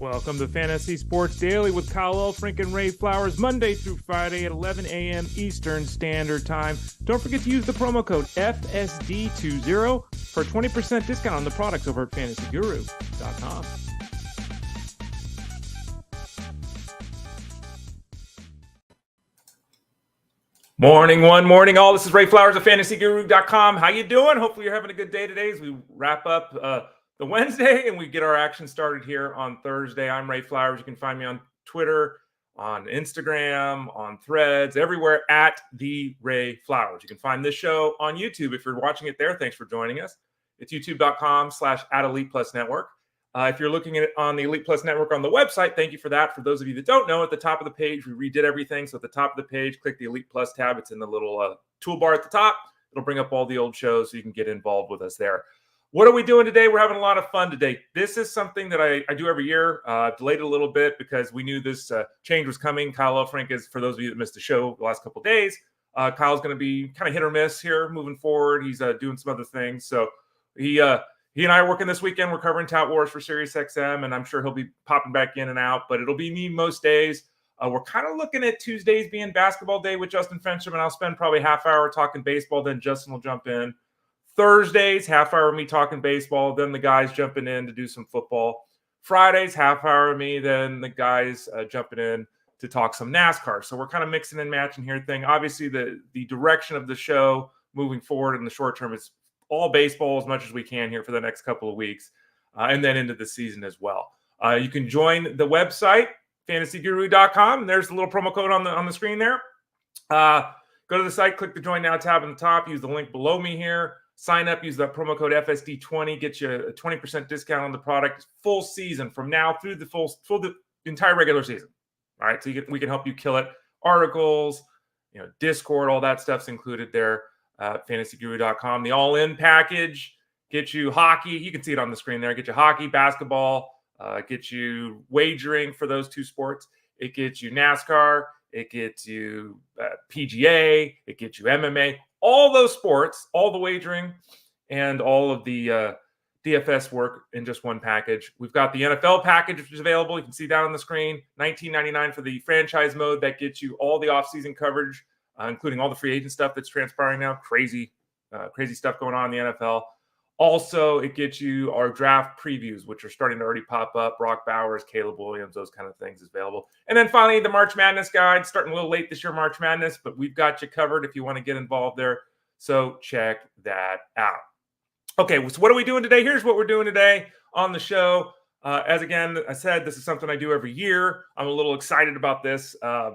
Welcome to Fantasy Sports Daily with Kyle Elfrink and Ray Flowers, Monday through Friday at 11 a.m. Eastern Standard Time. Don't forget to use the promo code FSD20 for a 20% discount on the products over at fantasyguru.com. Morning, one, morning all. This is Ray Flowers of fantasyguru.com. How you doing? Hopefully you're having a good day today as we wrap up the Wednesday and we get our action started here on Thursday. I'm Ray Flowers. You can find me on Twitter, on Instagram, on Threads, everywhere at the Ray Flowers. You can find this show on YouTube if you're watching it there. Thanks for joining us. It's youtube.com/@ElitePlusNetwork. If you're looking at it on the Elite Plus Network on the website, thank you for that. For those of you that don't know, at the top of the page, we redid everything. So at the top of the page, click the Elite Plus tab. It's in the little toolbar at the top. It'll bring up all the old shows so you can get involved with us there. What are we doing today? We're having a lot of fun today. This is something that I do every year. Delayed it a little bit because we knew this change was coming. Kyle Elfrink is, for those of you that missed the show the last couple of days, Kyle's going to be kind of hit or miss here moving forward. He's doing some other things. So he and I are working this weekend. We're covering Tout Wars for SiriusXM, and I'm sure he'll be popping back in and out, but it'll be me most days. We're kind of looking at Tuesdays being basketball day with Justin Fensham, and I'll spend probably half hour talking baseball. Then Justin will jump in. Thursdays, half hour of me talking baseball. Then the guys jumping in to do some football. Fridays, half hour of me. Then the guys jumping in to talk some NASCAR. So we're kind of mixing and matching here thing. Obviously, the direction of the show moving forward in the short term is all baseball as much as we can here for the next couple of weeks, and then into the season as well. You can join the website, fantasyguru.com. There's a little promo code on the screen there. Go to the site, click the Join Now tab on the top, use the link below me here. Sign up, use that promo code FSD20, get you a 20% discount on the product full season from now through the entire regular season. All right, so we can help you kill it. Articles, Discord, all that stuff's included there. FantasyGuru.com. The all-in package gets you hockey. You can see it on the screen there. Get you hockey, basketball, get you wagering for those two sports. It gets you NASCAR. It gets you PGA. It gets you MMA. All those sports, all the wagering, and all of the DFS work in just one package. We've got the NFL package, which is available. You can see that on the screen. $19.99 for the franchise mode. That gets you all the offseason coverage, including all the free agent stuff that's transpiring now. Crazy stuff going on in the NFL. Also, it gets you our draft previews, which are starting to already pop up. Brock Bowers, Caleb Williams, those kind of things is available. And then finally, the March Madness guide, starting a little late this year, March Madness, but we've got you covered if you want to get involved there. So check that out. Okay, so what are we doing today? Here's what we're doing today on the show. As again, I said, this is something I do every year. I'm a little excited about this. I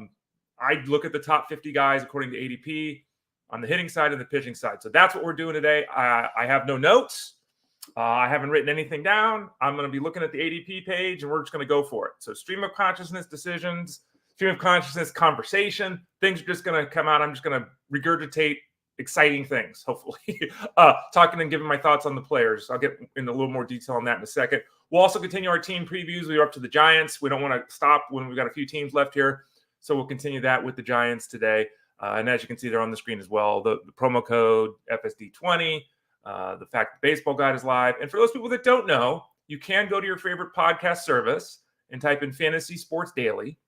look at the top 50 guys according to ADP on the hitting side and the pitching side. So that's what we're doing today. I have no notes. I haven't written anything down. I'm going to be looking at the ADP page, and we're just going to go for it. So stream of consciousness decisions, stream of consciousness conversation, things are just going to come out. I'm just going to regurgitate exciting things, hopefully. Talking and giving my thoughts on the players. I'll get into a little more detail on that in a second. We'll also continue our team previews. We're up to the Giants. We don't want to stop when we've got a few teams left here. So we'll continue that with the Giants today. And as you can see there on the screen as well, the promo code FSD20, the fact that Baseball Guide is live. And for those people that don't know, you can go to your favorite podcast service and type in Fantasy Sports Daily.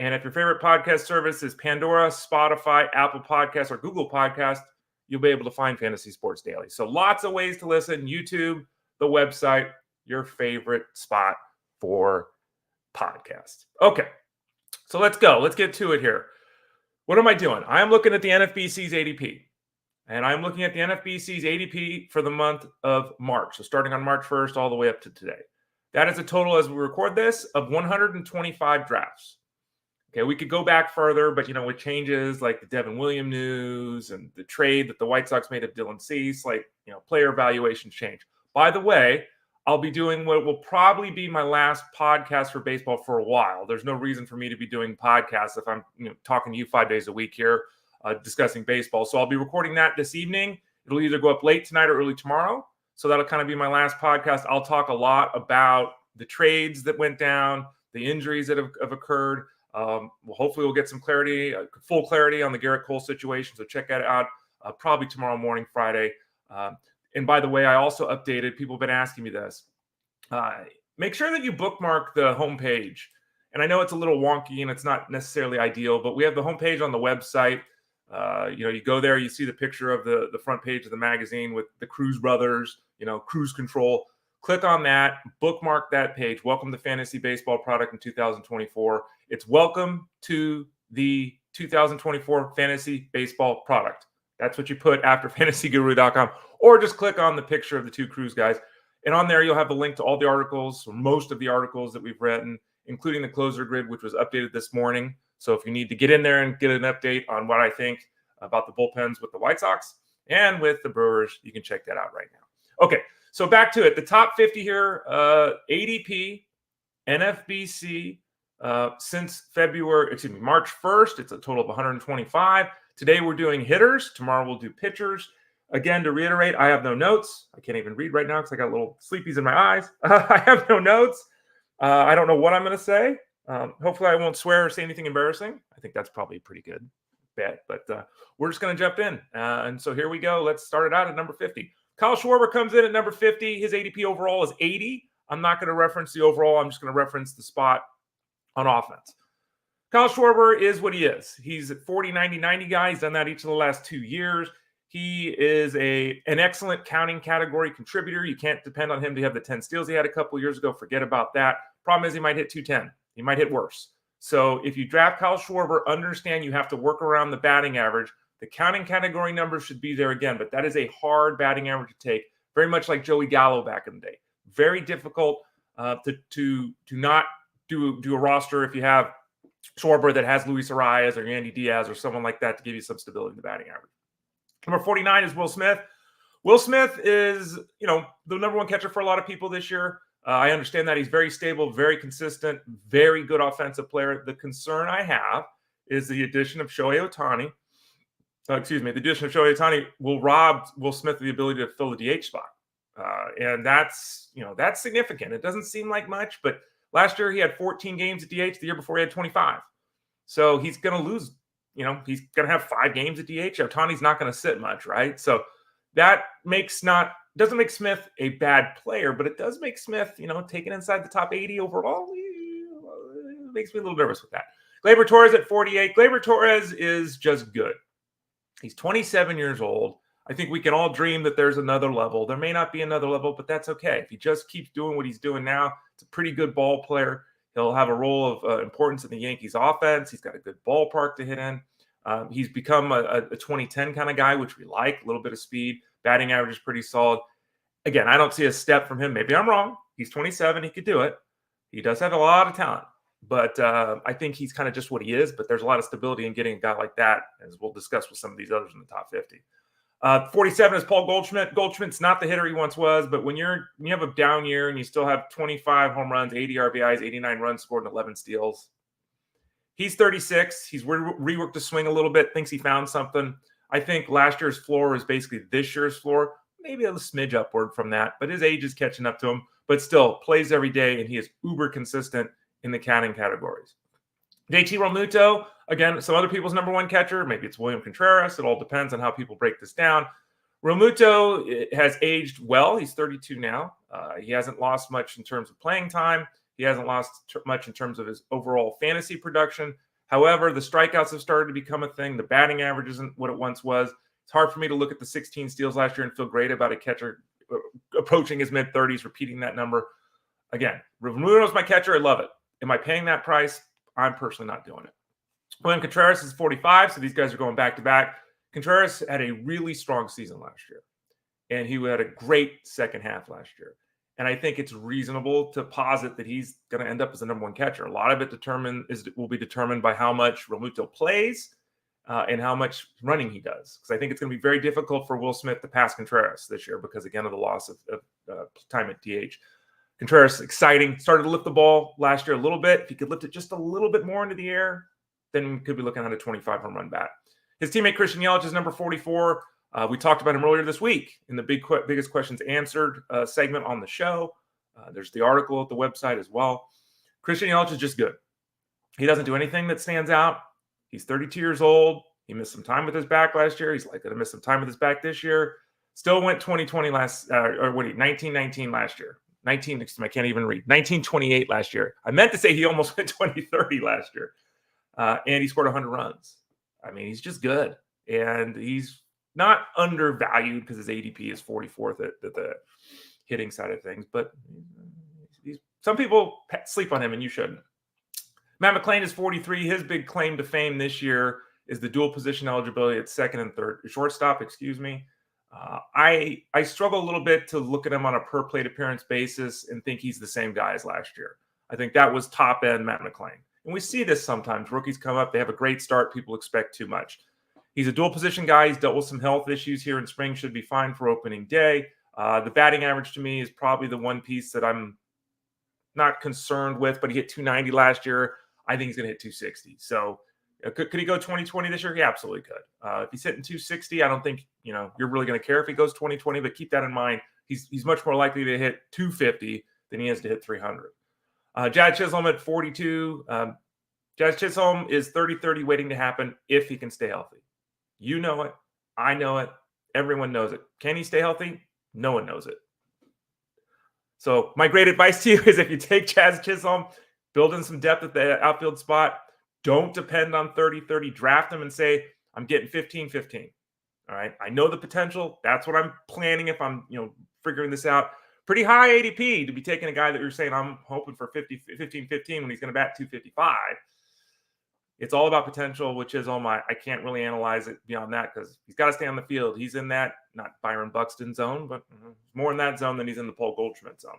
And if your favorite podcast service is Pandora, Spotify, Apple Podcasts, or Google Podcasts, you'll be able to find Fantasy Sports Daily. So lots of ways to listen. YouTube, the website, your favorite spot for podcasts. Okay, so let's go. Let's get to it here. What am I doing? I am looking at the NFBC's ADP. And I'm looking at the NFBC's ADP for the month of March. So starting on March 1st all the way up to today. That is a total, as we record this, of 125 drafts. Okay, we could go back further, but, with changes like the Devin Williams news and the trade that the White Sox made of Dylan Cease, player evaluations change. By the way, I'll be doing what will probably be my last podcast for baseball for a while. There's no reason for me to be doing podcasts if I'm talking to you 5 days a week here discussing baseball. So I'll be recording that this evening. It'll either go up late tonight or early tomorrow. So that'll kind of be my last podcast. I'll talk a lot about the trades that went down, the injuries that have occurred. Hopefully we'll get some clarity, full clarity on the Garrett Cole situation. So check that out probably tomorrow morning, Friday. And by the way, I also updated, people have been asking me this. make sure that you bookmark the homepage. And I know it's a little wonky and it's not necessarily ideal, but we have the homepage on the website. You go there, you see the picture of the front page of the magazine with the Cruz brothers, cruise control. Click on that, bookmark that page. Welcome to Fantasy Baseball Product in 2024. It's welcome to the 2024 Fantasy Baseball Product. That's what you put after fantasyguru.com, or just click on the picture of the two Cruz guys. And on there, you'll have the link to all the articles, or most of the articles that we've written, including the closer grid, which was updated this morning. So if you need to get in there and get an update on what I think about the bullpens with the White Sox and with the Brewers, you can check that out right now. Okay, so back to it. The top 50 here, ADP, NFBC, since March 1st, it's a total of 125. Today we're doing hitters. Tomorrow we'll do pitchers. Again, to reiterate, I have no notes. I can't even read right now because I got little sleepies in my eyes. I have no notes. I don't know what I'm going to say. Hopefully I won't swear or say anything embarrassing. I think that's probably a pretty good bet, but we're just going to jump in. And so here we go. Let's start it out at number 50. Kyle Schwarber comes in at number 50. His ADP overall is 80. I'm not going to reference the overall. I'm just going to reference the spot on offense. Kyle Schwarber is what he is. He's a 40, 90, 90 guy. He's done that each of the last 2 years. He is an excellent counting category contributor. You can't depend on him to have the 10 steals he had a couple of years ago. Forget about that. Problem is he might hit 210. He might hit worse. So if you draft Kyle Schwarber, understand you have to work around the batting average. The counting category numbers should be there again, but that is a hard batting average to take, very much like Joey Gallo back in the day. Very difficult to not do a roster if you have Schwarber that has Luis Arias or Yandy Diaz or someone like that to give you some stability in the batting average. Number 49 is Will Smith. Will Smith is, the number one catcher for a lot of people this year. I understand that he's very stable, very consistent, very good offensive player. The concern I have is the addition of Shohei Ohtani. The addition of Shohei Ohtani will rob Will Smith of the ability to fill the DH spot. And that's significant. It doesn't seem like much, but last year he had 14 games at DH. The year before he had 25. So he's going to lose. He's going to have 5 games at DH. Ohtani's not going to sit much, right? So that doesn't make Smith a bad player, but it does make Smith, taken inside the top 80 overall. It makes me a little nervous with that. Gleyber Torres at 48. Gleyber Torres is just good. He's 27 years old. I think we can all dream that there's another level. There may not be another level, but that's okay. If he just keeps doing what he's doing now, it's a pretty good ball player. He'll have a role of importance in the Yankees offense. He's got a good ballpark to hit in. He's become a 2010 kind of guy, which we like, a little bit of speed. Batting average is pretty solid. Again, I don't see a step from him. Maybe I'm wrong. He's 27. He could do it. He does have a lot of talent. But I think he's kind of just what he is. But there's a lot of stability in getting a guy like that, as we'll discuss with some of these others in the top 50. 47 is Paul Goldschmidt. Goldschmidt's not the hitter he once was, but when you have a down year and you still have 25 home runs, 80 RBIs, 89 runs scored, and 11 steals. He's 36. He's reworked the swing a little bit, thinks he found something. I think last year's floor is basically this year's floor, maybe a smidge upward from that, but his age is catching up to him, but still plays every day, and he is uber consistent in the counting categories. JT Realmuto, again, some other people's number one catcher. Maybe it's William Contreras. It all depends on how people break this down. Realmuto has aged well. He's 32 now. He hasn't lost much in terms of playing time. He hasn't lost much in terms of his overall fantasy production. However, the strikeouts have started to become a thing. The batting average isn't what it once was. It's hard for me to look at the 16 steals last year and feel great about a catcher approaching his mid-30s, repeating that number. Again, Realmuto's my catcher. I love it. Am I paying that price? I'm personally not doing it. William Contreras is 45, so these guys are going back-to-back. Contreras had a really strong season last year, and he had a great second half last year. And I think it's reasonable to posit that he's going to end up as the number one catcher. A lot of it will be determined by how much Realmuto plays and how much running he does. Because I think it's going to be very difficult for Will Smith to pass Contreras this year because, again, of the loss of time at DH. Contreras, exciting. Started to lift the ball last year a little bit. If he could lift it just a little bit more into the air, then we could be looking at a 25 home run bat. His teammate Christian Yelich is number 44. We talked about him earlier this week in the biggest questions answered segment on the show. There's the article at the website as well. Christian Yelich is just good. He doesn't do anything that stands out. He's 32 years old. He missed some time with his back last year. He's likely to miss some time with his back this year. Still went 1919 last year. I can't even read. 1928 last year. I meant to say he almost went 2030 last year. And he scored 100 runs. I mean, he's just good. And he's not undervalued because his ADP is 44th at the hitting side of things. But some people sleep on him, and you shouldn't. Matt McClain is 43. His big claim to fame this year is the dual position eligibility at second and third. Shortstop, excuse me. I struggle a little bit to look at him on a per plate appearance basis and think he's the same guy as last year. I think that was top end Matt McClain. And we see this sometimes. Rookies come up, they have a great start. People expect too much. He's a dual position guy. He's dealt with some health issues here in spring. Should be fine for opening day. The batting average to me is probably the one piece that I'm not concerned with, but he hit 290 last year. I think he's going to hit 260. So could he go 2020 this year? He absolutely could. If he's hitting 260, I don't think you're really going to care if he goes 2020, but keep that in mind. He's much more likely to hit 250 than he is to hit 300. Jazz Chisholm at 42. Jazz Chisholm is 30-30 waiting to happen if he can stay healthy. You know it. I know it. Everyone knows it. Can he stay healthy? No one knows it. So my great advice to you is if you take Jazz Chisholm, build in some depth at the outfield spot. Don't depend on 30-30. Draft him and say, I'm getting 15-15. All right. I know the potential. That's what I'm planning if I'm, figuring this out. Pretty high ADP to be taking a guy that you're saying I'm hoping for 15-15 when he's going to bat 255. It's all about potential, which is I can't really analyze it beyond that because he's got to stay on the field. He's in that, not Byron Buxton zone, but more in that zone than he's in the Paul Goldschmidt zone.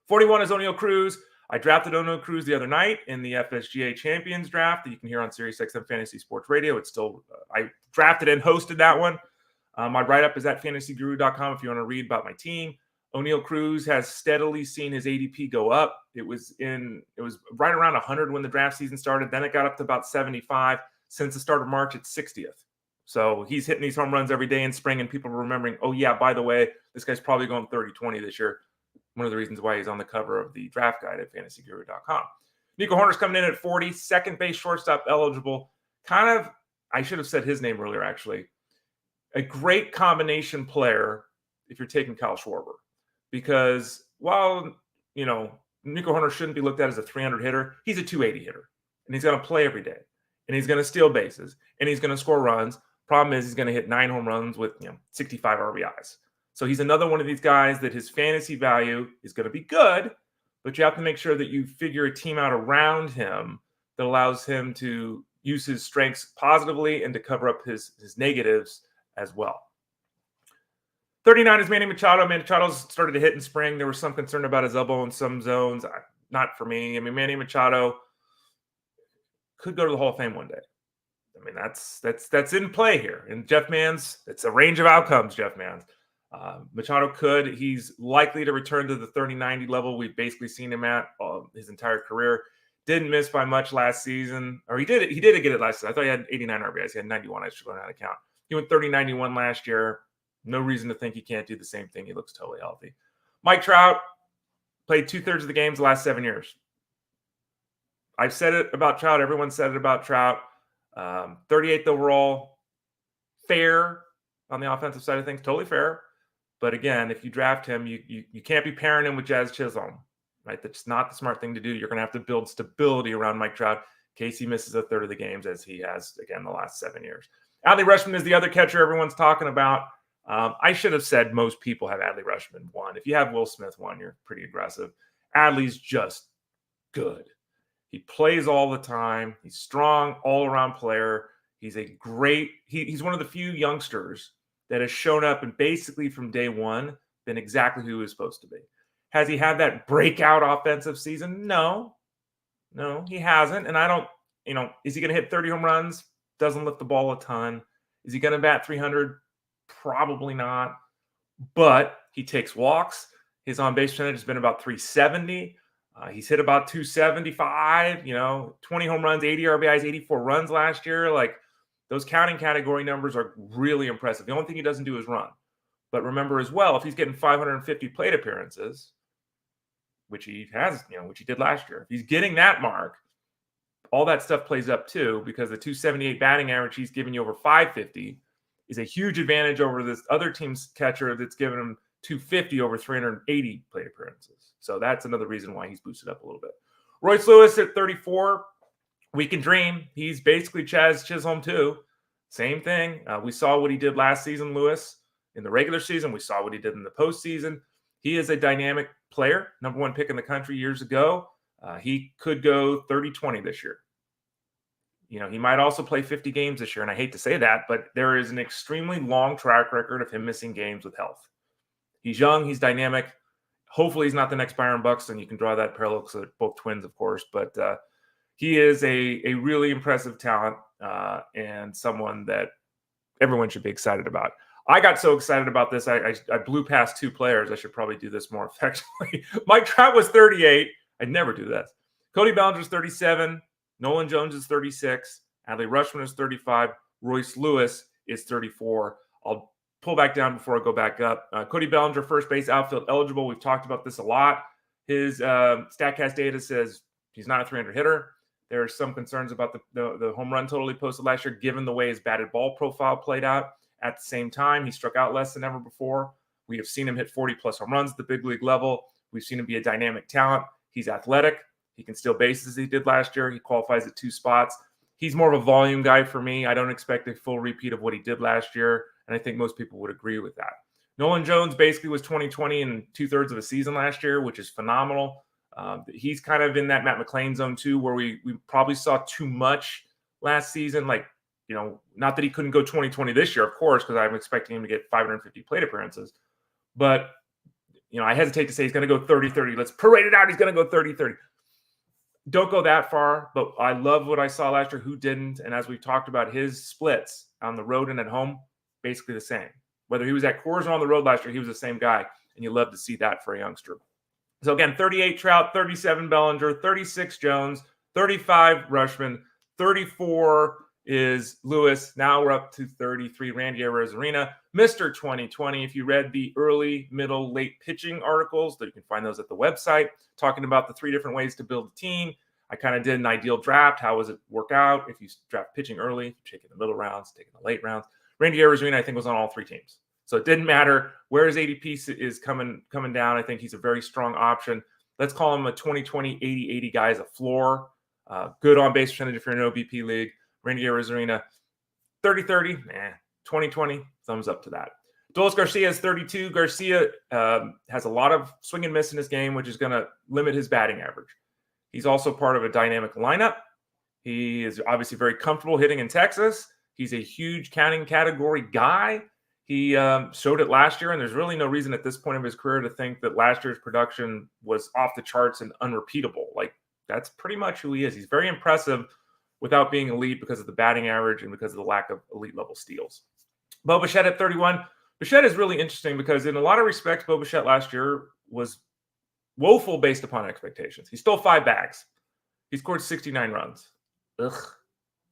41 is Oneil Cruz. I drafted Oneil Cruz the other night in the FSGA Champions draft that you can hear on SiriusXM Fantasy Sports Radio. It's still, I drafted and hosted that one. My write-up is at fantasyguru.com if you want to read about my team. Oneil Cruz has steadily seen his ADP go up. It was right around 100 when the draft season started. Then it got up to about 75. Since the start of March, it's 60th. So he's hitting these home runs every day in spring, and people are remembering, oh, yeah, by the way, this guy's probably going 30-20 this year. One of the reasons why he's on the cover of the draft guide at fantasyguru.com. Nico Horner's coming in at 40, second base shortstop eligible. I should have said his name earlier, actually. A great combination player if you're taking Kyle Schwarber. Because while, Nico Horner shouldn't be looked at as a 300 hitter, he's a 280 hitter. And he's going to play every day. And he's going to steal bases. And he's going to score runs. Problem is he's going to hit 9 home runs with 65 RBIs. So he's another one of these guys that his fantasy value is going to be good, but you have to make sure that you figure a team out around him that allows him to use his strengths positively and to cover up his negatives as well. 39 is Manny Machado. Manny Machado's started to hit in spring. There was some concern about his elbow in some zones. Not for me. I mean, Manny Machado could go to the Hall of Fame one day. I mean, that's in play here. And Jeff Manns, it's a range of outcomes, Jeff Manns. Machado could. He's likely to return to the 30-90 level we've basically seen him at his entire career. Didn't miss by much last season. Or he did get it last season. I thought he had 89 RBIs. He had 91. I should go out of count. He went 30-91 last year. No reason to think he can't do the same thing. He looks totally healthy. Mike Trout played 2/3 of the games the last 7 years. I've said it about Trout. Everyone said it about Trout. 38th overall. Fair on the offensive side of things. Totally fair. But again, if you draft him, you can't be pairing him with Jazz Chisholm, right? That's not the smart thing to do. You're going to have to build stability around Mike Trout in case he misses a third of the games as he has, again, the last 7 years. Adley Rutschman is the other catcher everyone's talking about. I should have said most people have Adley Rutschman 1. If you have Will Smith 1, you're pretty aggressive. Adley's just good. He plays all the time. He's strong, all-around player. He's he's one of the few youngsters that has shown up and basically from day one been exactly who he was supposed to be. Has he had that breakout offensive season? No, he hasn't. And I don't, is he going to hit 30 home runs? Doesn't lift the ball a ton. Is he going to bat 300? Probably not. But he takes walks. His on-base percentage has been about 370. He's hit about 275, 20 home runs, 80 RBIs, 84 runs last year. Like, those counting category numbers are really impressive. The only thing he doesn't do is run. But remember as well, if he's getting 550 plate appearances, which he has, which he did last year, if he's getting that mark, all that stuff plays up too, because the 278 batting average he's giving you over 550 is a huge advantage over this other team's catcher that's giving him 250 over 380 plate appearances. So that's another reason why he's boosted up a little bit. Royce Lewis at 34. We can dream. He's basically Chaz Chisholm too. Same thing. We saw what he did last season, Lewis, in the regular season. We saw what he did in the postseason. He is a dynamic player, number 1 pick in the country years ago. He could go 30-20 this year. You know, he might also play 50 games this year, and I hate to say that, but there is an extremely long track record of him missing games with health. He's young. He's dynamic. Hopefully he's not the next Byron Buxton. You can draw that parallel because they're both twins, of course, but he is a really impressive talent and someone that everyone should be excited about. I got so excited about this, I blew past 2 players. I should probably do this more effectively. Mike Trout was 38. I'd never do this. Cody Bellinger's 37. Nolan Jones is 36. Adley Rutschman is 35. Royce Lewis is 34. I'll pull back down before I go back up. Cody Bellinger, first base outfield eligible. We've talked about this a lot. His StatCast data says he's not a 300 hitter. There are some concerns about the home run total he posted last year, given the way his batted ball profile played out. At the same time, he struck out less than ever before. We have seen him hit 40-plus home runs at the big league level. We've seen him be a dynamic talent. He's athletic. He can steal bases as he did last year. He qualifies at 2 spots. He's more of a volume guy for me. I don't expect a full repeat of what he did last year, and I think most people would agree with that. Nolan Jones basically was 20-20 in 2/3 of a season last year, which is phenomenal. He's kind of in that Matt McClain zone too, where we probably saw too much last season. Like, you know, not that he couldn't go 20-20 this year, of course, because I'm expecting him to get 550 plate appearances. But, you know, I hesitate to say he's going to go 30-30. Let's parade it out. He's going to go 30-30. Don't go that far, but I love what I saw last year. Who didn't? And as we've talked about, his splits on the road and at home, basically the same. Whether he was at Coors or on the road last year, he was the same guy. And you love to see that for a youngster. So again, 38 Trout, 37 Bellinger, 36 Jones, 35 Rutschman, 34 is Lewis. Now we're up to 33, Randy Arozarena, Mr. 2020. If you read the early, middle, late pitching articles, you can find those at the website, talking about the 3 different ways to build a team. I kind of did an ideal draft. How does it work out? If you draft pitching early, taking the middle rounds, taking the late rounds. Randy Arozarena, I think, was on all 3 teams. So it didn't matter where his ADP is coming down. I think he's a very strong option. Let's call him a 2020 80-80 guy as a floor. Good on base percentage if you're in an OBP league. Randy Arozarena, 30-30, 20-20, thumbs up to that. Dolis Garcia is 32. Garcia has a lot of swing and miss in his game, which is going to limit his batting average. He's also part of a dynamic lineup. He is obviously very comfortable hitting in Texas. He's a huge counting category guy. He showed it last year, and there's really no reason at this point of his career to think that last year's production was off the charts and unrepeatable. Like, that's pretty much who he is. He's very impressive without being elite because of the batting average and because of the lack of elite-level steals. Bo Bichette at 31. Bichette is really interesting because in a lot of respects, Bo Bichette last year was woeful based upon expectations. He stole 5 bags. He scored 69 runs. Ugh.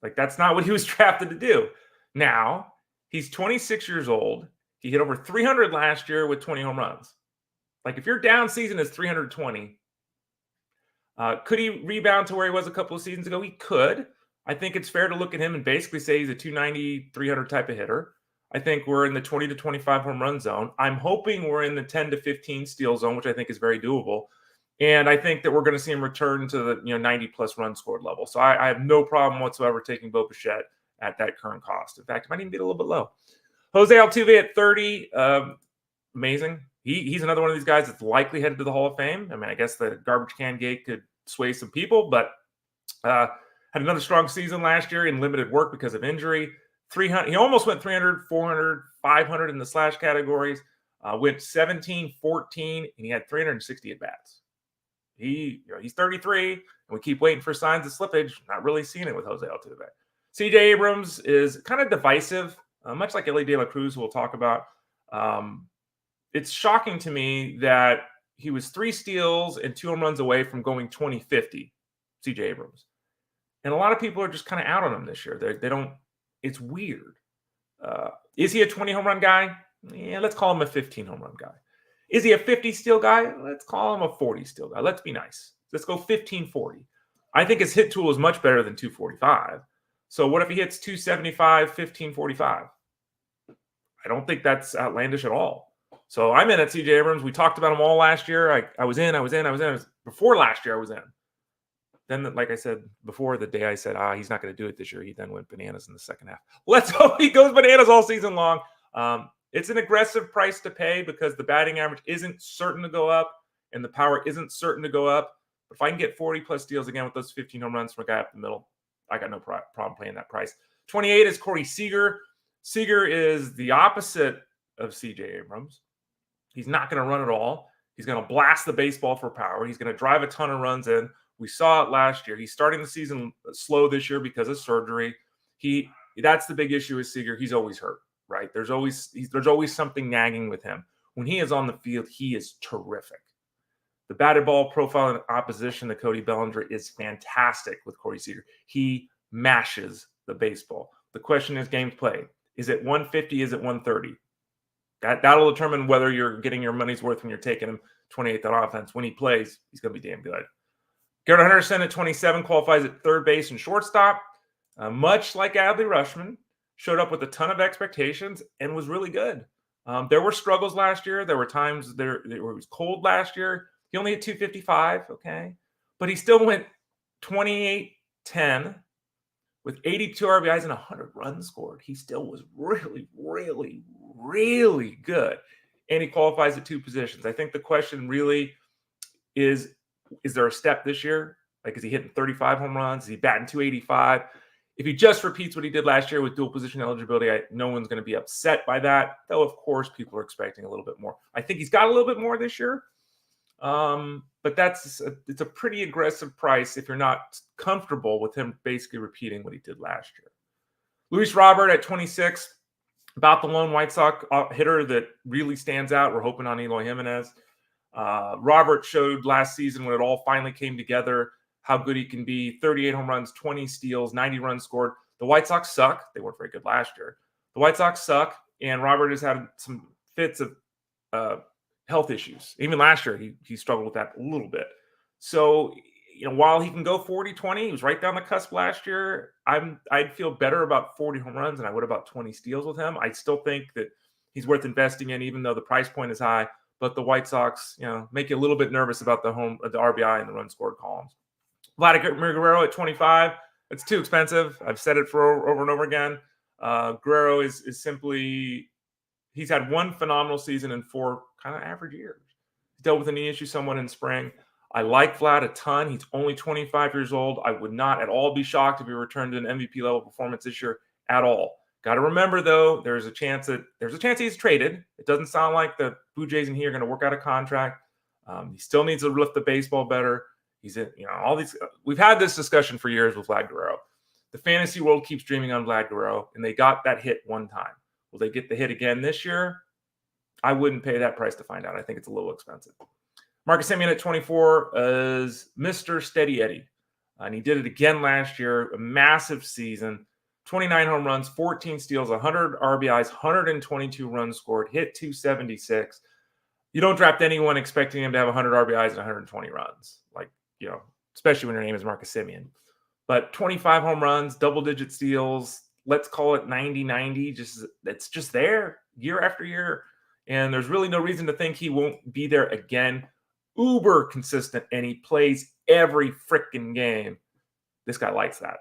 Like, that's not what he was drafted to do. Now, he's 26 years old. He hit over 300 last year with 20 home runs. Like, if your down season is 320, could he rebound to where he was a couple of seasons ago? He could. I think it's fair to look at him and basically say he's a 290, 300 type of hitter. I think we're in the 20 to 25 home run zone. I'm hoping we're in the 10 to 15 steal zone, which I think is very doable. And I think that we're going to see him return to the 90-plus run scored level. So I have no problem whatsoever taking Bo Bichette at that current cost. In fact, it might even be a little bit low. Jose Altuve at 30, amazing. He's another one of these guys that's likely headed to the Hall of Fame. I mean, I guess the garbage can gate could sway some people, but had another strong season last year in limited work because of injury. 300, he almost went 300, 400, 500 in the slash categories. Went 17, 14, and he had 360 at-bats. He's 33, and we keep waiting for signs of slippage. Not really seeing it with Jose Altuve. CJ Abrams is kind of divisive, much like Ellie De La Cruz, we'll talk about. It's shocking to me that he was 3 steals and 2 home runs away from going 20-50, CJ Abrams. And a lot of people are just kind of out on him this year. They don't. It's weird. Is he a 20 home run guy? Yeah, let's call him a 15 home run guy. Is he a 50 steal guy? Let's call him a 40 steal guy. Let's be nice. Let's go 15-40. I think his hit tool is much better than 245. So what if he hits 275, 1545? I don't think that's outlandish at all. So I'm in at CJ Abrams. We talked about him all last year. I was in. Before last year, I was in. Then, like I said before, the day I said, he's not going to do it this year, he then went bananas in the second half. Let's hope he goes bananas all season long. It's an aggressive price to pay because the batting average isn't certain to go up and the power isn't certain to go up. But if I can get 40-plus steals again with those 15 home runs from a guy up the middle, I got no problem paying that price. 28 is Corey Seager. Seager is the opposite of CJ Abrams. He's not going to run at all. He's going to blast the baseball for power. He's going to drive a ton of runs in. We saw it last year. He's starting the season slow this year because of surgery. That's the big issue with Seager. He's always hurt, right? There's always something nagging with him. When he is on the field, he is terrific. The batted ball profile in opposition to Cody Bellinger is fantastic with Corey Seager. He mashes the baseball. The question is games played. Is it 150? Is it 130? That'll determine whether you're getting your money's worth when you're taking him 28th on offense. When he plays, he's going to be damn good. Garrett Henderson at 27 qualifies at third base and shortstop. Much like Adley Rutschman, showed up with a ton of expectations and was really good. There were struggles last year. There were times where it was cold last year. He only hit 255, okay? But he still went 28-10 with 82 RBIs and 100 runs scored. He still was really, really, really good. And he qualifies at two positions. I think the question really is there a step this year? Like, is he hitting 35 home runs? Is he batting 285? If he just repeats what he did last year with dual position eligibility, no one's going to be upset by that. Though, of course, people are expecting a little bit more. I think he's got a little bit more this year. But it's a pretty aggressive price if you're not comfortable with him basically repeating what he did last year. Luis Robert at 26, about the lone White Sox hitter that really stands out. We're hoping on Eloy Jimenez. Robert showed last season when it all finally came together how good he can be. 38 home runs, 20 steals, 90 runs scored. The White Sox suck. They weren't very good last year. The White Sox suck, and Robert has had some fits of health issues. Even last year, he struggled with that a little bit. So, while he can go 40-20, he was right down the cusp last year. I'd feel better about 40 home runs than I would about 20 steals with him. I still think that he's worth investing in, even though the price point is high. But the White Sox, make you a little bit nervous about the RBI and the run scored columns. Vladimir Guerrero at 25. It's too expensive. I've said it for over and over again. Guerrero is simply, he's had one phenomenal season and 4 kind of average years. He dealt with a knee issue somewhat in spring. I like Vlad a ton. He's only 25 years old. I would not at all be shocked if he returned to an MVP level performance this year at all. Got to remember, though, there's a chance he's traded. It doesn't sound like the Blue Jays and he are going to work out a contract. He still needs to lift the baseball better. He's in, all these. We've had this discussion for years with Vlad Guerrero. The fantasy world keeps dreaming on Vlad Guerrero, and they got that hit one time. Will they get the hit again this year? I wouldn't pay that price to find out. I think it's a little expensive. Marcus Semien at 24 is Mr. Steady Eddie, and he did it again last year. A massive season. 29 home runs, 14 steals, 100 RBIs, 122 runs scored, hit 276. You don't draft anyone expecting him to have 100 RBIs and 120 runs, especially when your name is Marcus Semien. But 25 home runs, double-digit steals, let's call it 90-90. It's just there year after year. And there's really no reason to think he won't be there again. Uber consistent, and he plays every freaking game. This guy likes that.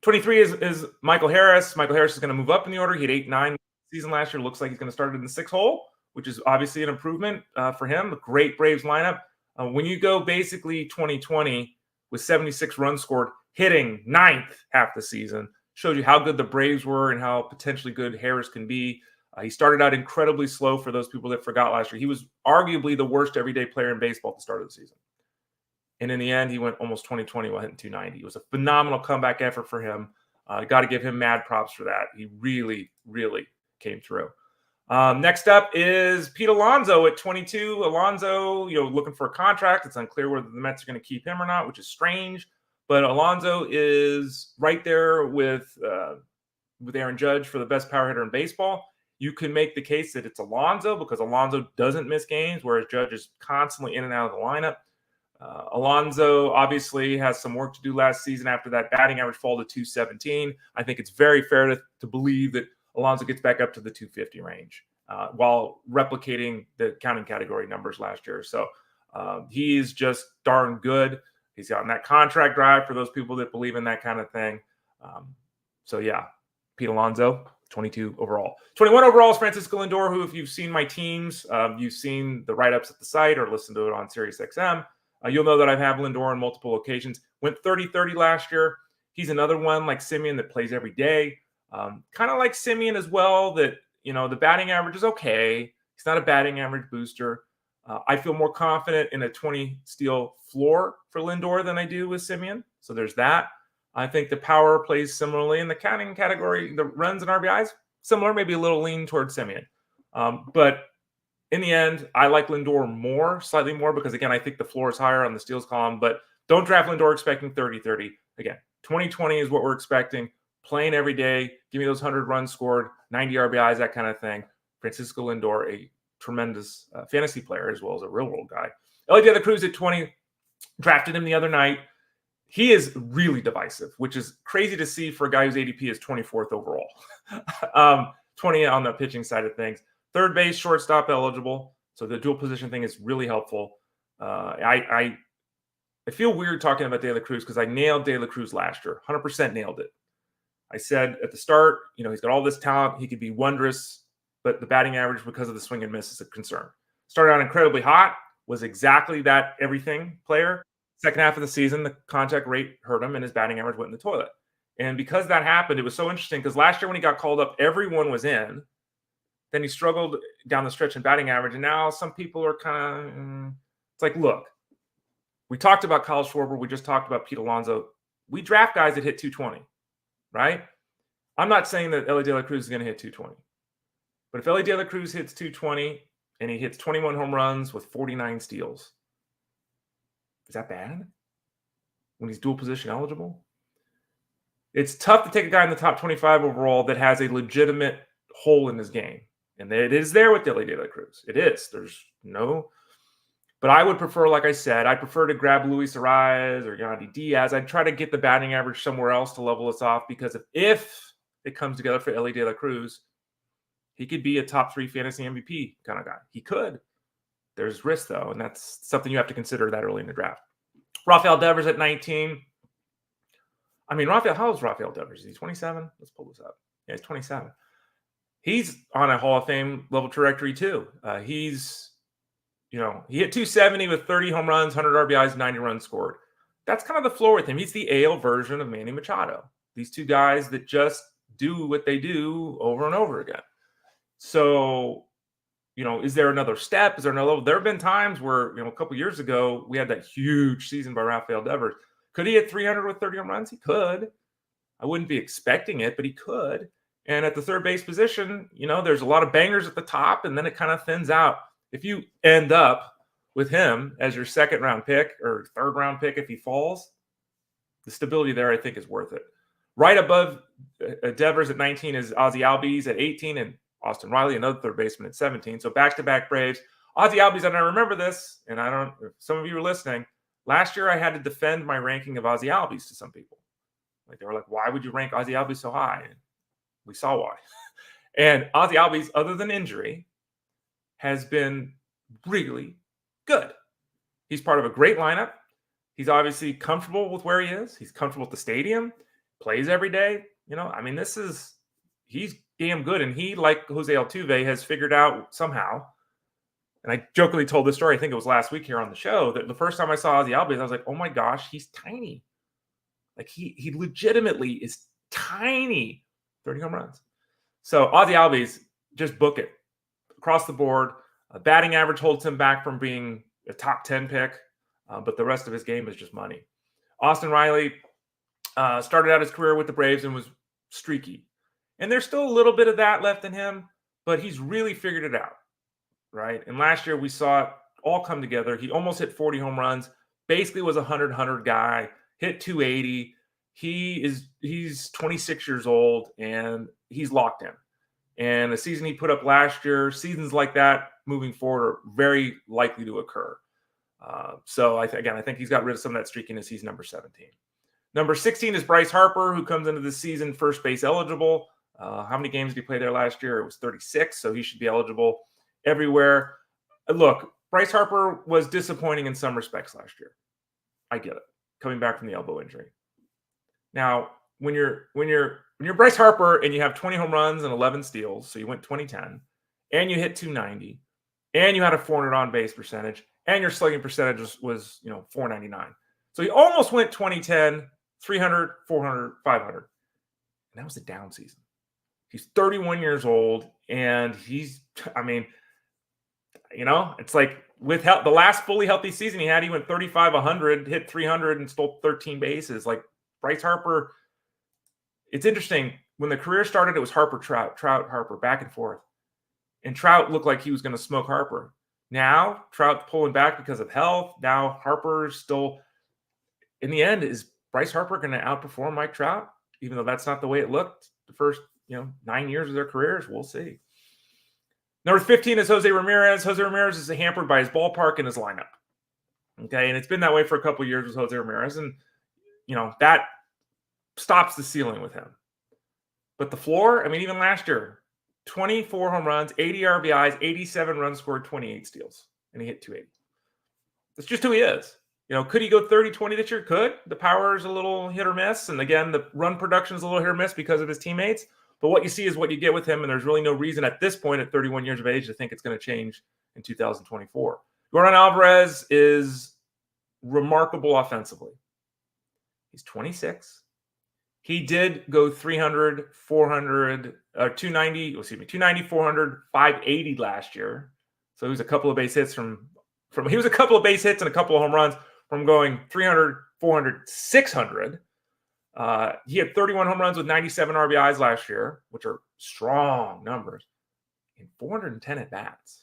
23 is Michael Harris. Michael Harris is going to move up in the order. He had 8-9 season last year. Looks like he's going to start in the 6 hole, which is obviously an improvement for him. A great Braves lineup. When you go basically 2020 with 76 runs scored, hitting 9th half the season, shows you how good the Braves were and how potentially good Harris can be. He started out incredibly slow for those people that forgot last year. He was arguably the worst everyday player in baseball at the start of the season. And in the end, he went almost 20-20 while hitting 290. It was a phenomenal comeback effort for him. Got to give him mad props for that. He really, really came through. Next up is Pete Alonso at 22. Alonso, looking for a contract. It's unclear whether the Mets are going to keep him or not, which is strange. But Alonso is right there with Aaron Judge for the best power hitter in baseball. You can make the case that it's Alonso because Alonso doesn't miss games, whereas Judge is constantly in and out of the lineup. Alonso obviously has some work to do last season after that batting average fall to 217. I think it's very fair to believe that Alonso gets back up to the 250 range. while replicating the counting category numbers last year. So he's just darn good. He's gotten that contract drive for those people that believe in that kind of thing. So yeah, Pete Alonso, 22 overall. 21 overall is Francisco Lindor, who, if you've seen my teams, you've seen the write-ups at the site or listened to it on SiriusXM, you'll know that I've had Lindor on multiple occasions. Went 30-30 last year. He's another one like Semien that plays every day. Kind of like Semien as well, that, the batting average is okay. He's not a batting average booster. I feel more confident in a 20 steal floor for Lindor than I do with Semien. So there's that. I think the power plays similarly in the counting category. The runs and RBIs, similar, maybe a little lean towards Semien. But in the end, I like Lindor slightly more, because, again, I think the floor is higher on the steals column. But don't draft Lindor expecting 30-30. Again, 20-20 is what we're expecting. Playing every day. Give me those 100 runs scored, 90 RBIs, that kind of thing. Francisco Lindor, a tremendous fantasy player as well as a real-world guy. Elly De La Cruz at 20. Drafted him the other night. He is really divisive, which is crazy to see for a guy whose ADP is 24th overall. 20 on the pitching side of things. Third base, shortstop eligible. So the dual position thing is really helpful. I feel weird talking about De La Cruz because I nailed De La Cruz last year. 100% nailed it. I said at the start, he's got all this talent. He could be wondrous, but the batting average because of the swing and miss is a concern. Started out incredibly hot, was exactly that everything player. Second half of the season, the contact rate hurt him and his batting average went in the toilet. And because that happened, it was so interesting because last year when he got called up, everyone was in. Then he struggled down the stretch in batting average. And now some people are kind of, it's like, look, we talked about Kyle Schwarber. We just talked about Pete Alonso. We draft guys that hit 220, right? I'm not saying that Elly De La Cruz is going to hit 220. But if Elly De La Cruz hits 220 and he hits 21 home runs with 49 steals, is that bad when he's dual position eligible? It's tough to take a guy in the top 25 overall that has a legitimate hole in his game. And it is there with Elly De La Cruz. It is. There's no. But I would prefer, like I said, I prefer to grab Luis Ariz or Yandy Diaz. I'd try to get the batting average somewhere else to level us off, because if it comes together for Elly De La Cruz, he could be a top 3 fantasy MVP kind of guy. He could. There's risk, though, and that's something you have to consider that early in the draft. Rafael Devers at 19. I mean, how old is Rafael Devers? Is he 27? Let's pull this up. Yeah, he's 27. He's on a Hall of Fame level trajectory, too. He hit 270 with 30 home runs, 100 RBIs, 90 runs scored. That's kind of the floor with him. He's the AL version of Manny Machado. These two guys that just do what they do over and over again. So, is there another step? Is there another level? There have been times where, a couple years ago, we had that huge season by Rafael Devers. Could he hit 300 with 30 home runs? He could. I wouldn't be expecting it, but he could. And at the third base position, there's a lot of bangers at the top, and then it kind of thins out. If you end up with him as your second round pick or third round pick, if he falls, the stability there, I think, is worth it. Right above Devers at 19 is Ozzie Albies at 18 and Austin Riley, another third baseman, at 17. So back-to-back Braves. Ozzie Albies, and I remember this, and if some of you are listening, last year I had to defend my ranking of Ozzie Albies to some people. They were like, why would you rank Ozzie Albies so high? And we saw why. And Ozzie Albies, other than injury, has been really good. He's part of a great lineup. He's comfortable with where he is. He's comfortable with the stadium, plays every day. He's damn good. And he, like Jose Altuve, has figured out somehow, and I jokingly told this story, I think it was last week here on the show, that the first time I saw Ozzie Albies, I was like, oh my gosh, he's tiny. Like he legitimately is tiny. 30 home runs. So Ozzie Albies, just book it. Across the board, batting average holds him back from being a top 10 pick, but the rest of his game is just money. Austin Riley started out his career with the Braves and was streaky. And there's still a little bit of that left in him, but he's really figured it out, right? And last year we saw it all come together. He almost hit 40 home runs, basically was a 100 guy, hit 280. He's 26 years old, and he's locked in. And the season he put up last year, seasons like that moving forward are very likely to occur. So I think he's got rid of some of that streakiness. He's number 17. Number 16 is Bryce Harper, who comes into the season first base eligible. How many games did he play there last year? It was 36, so he should be eligible everywhere. Look, Bryce Harper was disappointing in some respects last year. I get it, coming back from the elbow injury. Now, when you're Bryce Harper and you have 20 home runs and 11 steals, so you went 2010, and you hit 290, and you had a 400 on base percentage, and your slugging percentage was 499. So he almost went 2010, 300, 400, 500. And that was a down season. He's 31 years old, and it's like with the last fully healthy season he had, he went 35, 100, hit 300, and stole 13 bases. Like Bryce Harper, it's interesting. When the career started, it was Harper, Trout, Harper, back and forth. And Trout looked like he was going to smoke Harper. Now, Trout's pulling back because of health. Now, Harper's still, in the end, is Bryce Harper going to outperform Mike Trout? Even though that's not the way it looked the first 9 years of their careers, we'll see. Number 15 is Jose Ramirez. Jose Ramirez is hampered by his ballpark and his lineup. Okay, and it's been that way for a couple of years with Jose Ramirez, and that stops the ceiling with him. But the floor, even last year, 24 home runs, 80 RBIs, 87 runs scored, 28 steals, and he hit 280. That's just who he is. Could he go 30-20 this year? Could. The power is a little hit or miss, and again, the run production is a little hit or miss because of his teammates. But what you see is what you get with him, and there's really no reason at this point at 31 years of age to think it's going to change in 2024. Yordan Alvarez is remarkable offensively. He's 26. He did go 300, 400, 290, 400, 580 last year. So he was a couple of base hits he was a couple of base hits and a couple of home runs from going 300, 400, 600. He had 31 home runs with 97 RBIs last year, which are strong numbers, and 410 at bats.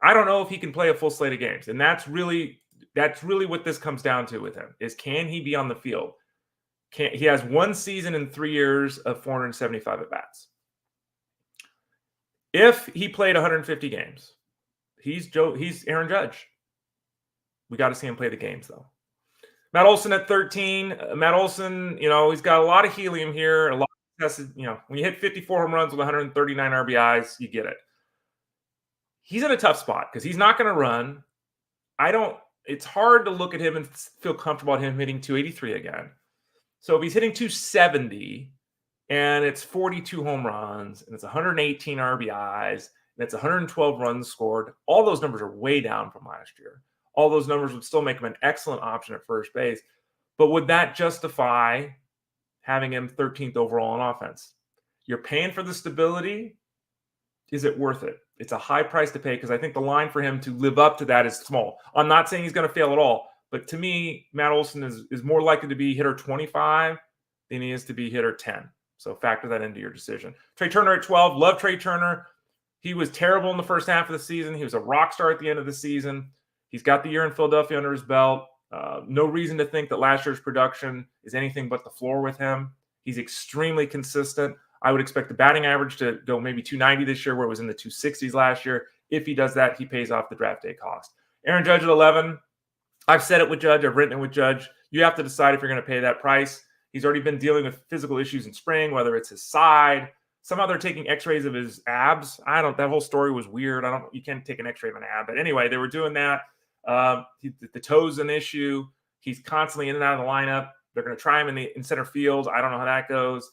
I don't know if he can play a full slate of games, and that's really what this comes down to with him: is can he be on the field? He has one season in 3 years of 475 at bats. If he played 150 games, he's Aaron Judge. We got to see him play the games though. Matt Olson at 13. Matt Olson, he's got a lot of helium here. A lot of tested, when you hit 54 home runs with 139 RBIs, you get it. He's in a tough spot because he's not going to run. It's hard to look at him and feel comfortable about him hitting 283 again. So if he's hitting 270 and it's 42 home runs and it's 118 RBIs and it's 112 runs scored, all those numbers are way down from last year. All those numbers would still make him an excellent option at first base. But would that justify having him 13th overall on offense? You're paying for the stability. Is it worth it? It's a high price to pay because I think the line for him to live up to that is small. I'm not saying he's going to fail at all. But to me, Matt Olson is more likely to be hitter 25 than he is to be hitter 10. So factor that into your decision. Trey Turner at 12. Love Trey Turner. He was terrible in the first half of the season. He was a rock star at the end of the season. He's got the year in Philadelphia under his belt. No reason to think that last year's production is anything but the floor with him. He's extremely consistent. I would expect the batting average to go maybe 290 this year, where it was in the 260s last year. If he does that, he pays off the draft day cost. Aaron Judge at 11. I've said it with Judge. I've written it with Judge. You have to decide if you're going to pay that price. He's already been dealing with physical issues in spring, whether it's his side. Somehow they're taking x-rays of his abs. That whole story was weird. You can't take an x-ray of an ab. But anyway, they were doing that. The toe's an issue. He's constantly in and out of the lineup. They're going to try him in center field. I don't know how that goes.